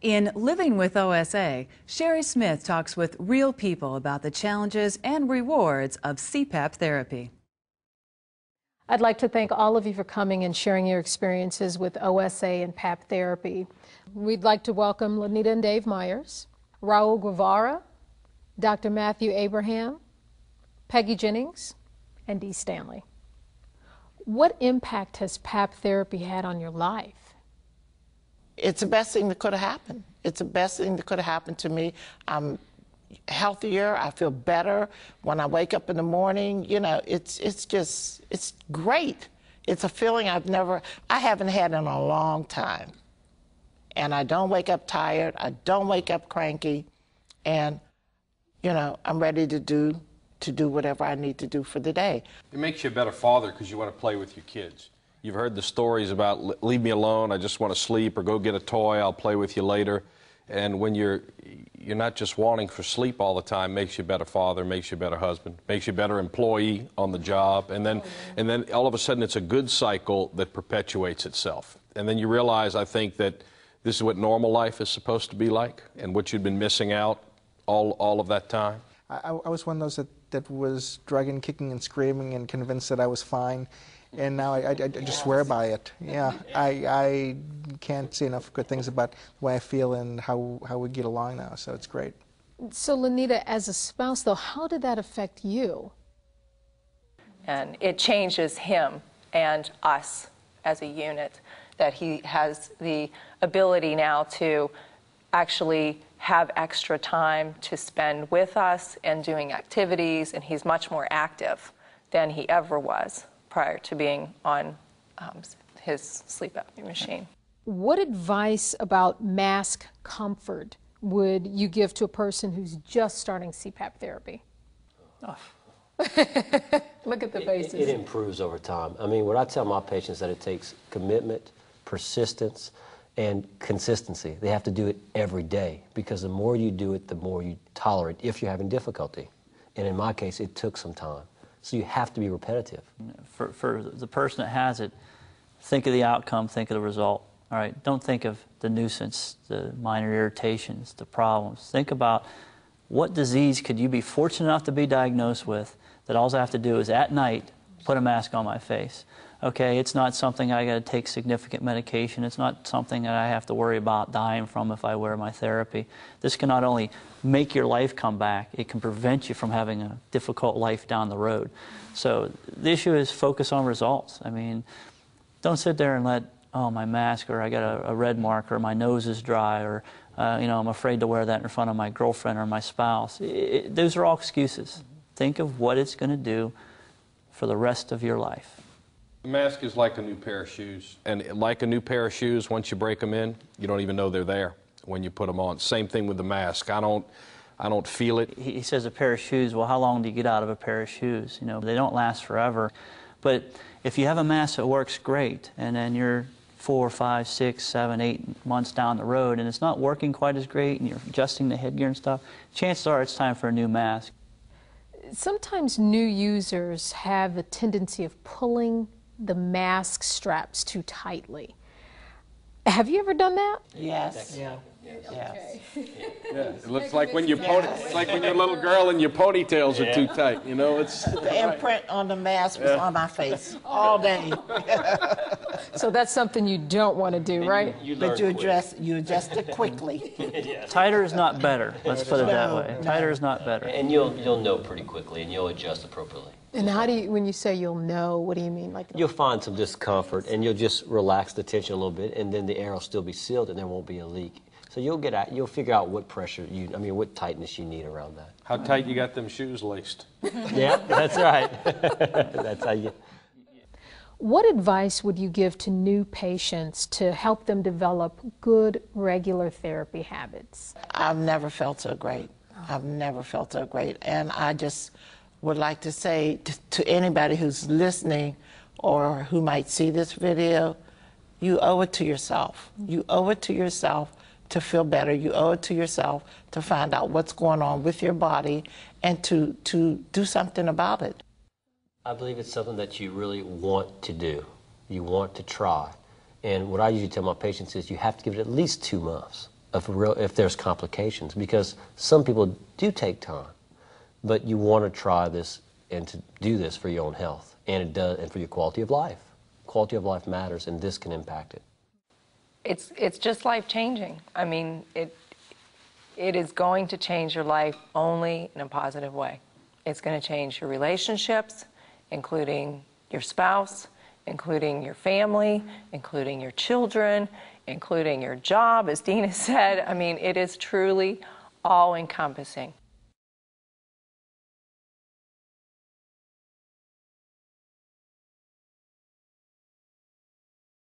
In Living with OSA, Sherry Smith talks with real people about the challenges and rewards of CPAP therapy. I'd like to thank all of you for coming and sharing your experiences with OSA and PAP therapy. We'd like to welcome Lanita and Dave Myers, Raul Guevara, Dr. Matthew Abraham, Peggy Jennings, and Dee Stanley. What impact has PAP therapy had on your life? It's the best thing that could have happened. It's the best thing that could have happened to me. I'm healthier. I feel better when I wake up in the morning. You know, it's great. It's a feeling I haven't had in a long time. And I don't wake up tired. I don't wake up cranky. And, you know, I'm ready to do whatever I need to do for the day. It makes you a better father because you want to play with your kids. You've heard the stories about leave me alone, I just want to sleep, or go get a toy, I'll play with you later. And when you're not just wanting for sleep all the time, makes you a better father, makes you a better husband, makes you a better employee on the job. And then all of a sudden it's a good cycle that perpetuates itself. And then you realize, I think, that this is what normal life is supposed to be like and what you'd been missing out all of that time. I was one of those that was dragging, kicking, and screaming and convinced that I was fine. And now I just swear by it. Yeah, I can't say enough good things about the way I feel and how we get along now, so it's great. So Lanita, as a spouse though, how did that affect you? And it changes him and us as a unit, that he has the ability now to actually have extra time to spend with us and doing activities, and he's much more active than he ever was prior to being on his sleep apnea machine. What advice about mask comfort would you give to a person who's just starting CPAP therapy? Oh. Look at the faces. It improves over time. I mean, what I tell my patients that it takes commitment, persistence, and consistency. They have to do it every day, because the more you do it, the more you tolerate if you're having difficulty. And in my case, it took some time. So you have to be repetitive. For the person that has it, think of the outcome, think of the result. All right, don't think of the nuisance, the minor irritations, the problems. Think about what disease could you be fortunate enough to be diagnosed with that all I have to do is at night put a mask on my face. Okay, it's not something I got to take significant medication. It's not something that I have to worry about dying from if I wear my therapy. This can not only make your life come back, it can prevent you from having a difficult life down the road. So the issue is focus on results. I mean, don't sit there and let, oh, my mask, or I got a red mark, or my nose is dry, or you know, I'm afraid to wear that in front of my girlfriend or my spouse. Those are all excuses. Think of what it's going to do for the rest of your life. The mask is like a new pair of shoes. And like a new pair of shoes, once you break them in, you don't even know they're there when you put them on. Same thing with the mask. I don't feel it. He says a pair of shoes. Well, how long do you get out of a pair of shoes? You know, they don't last forever. But if you have a mask that works great, and then you're 4, 5, 6, 7, 8 months down the road, and it's not working quite as great, and you're adjusting the headgear and stuff, chances are it's time for a new mask. Sometimes new users have the tendency of pulling the mask straps too tightly. Have you ever done that? Yes. Yeah. Yes. Okay. Yeah, it looks like when you it's like when you're a little girl and your ponytails are too tight. You know, it's the imprint on the mask was on my face all day. So that's something you don't want to do, right? But you adjust it quickly. Tighter is not better. Let's put it that way. Tighter is not better. And you'll know pretty quickly, and you'll adjust appropriately. And how do you, when you say you'll know, what do you mean? Like you'll find some discomfort, and you'll just relax the tension a little bit, and then the air will still be sealed, and there won't be a leak. So you'll figure out what pressure what tightness you need around that. How tight you got them shoes laced. Yeah, that's right. That's how you. What advice would you give to new patients to help them develop good, regular therapy habits? I've never felt so great. I've never felt so great. And I just would like to say to anybody who's listening or who might see this video, you owe it to yourself. You owe it to yourself to feel better. You owe it to yourself to find out what's going on with your body and to do something about it. I believe it's something that you really want to do. You want to try. And what I usually tell my patients is you have to give it at least 2 months. if there's complications, because some people do take time, but you want to try this and to do this for your own health, and it does, and for your quality of life. Quality of life matters, and this can impact it. It's just life-changing. I mean, it is going to change your life only in a positive way. It's going to change your relationships, including your spouse, including your family, including your children, including your job, as Dina said. I mean, it is truly all-encompassing.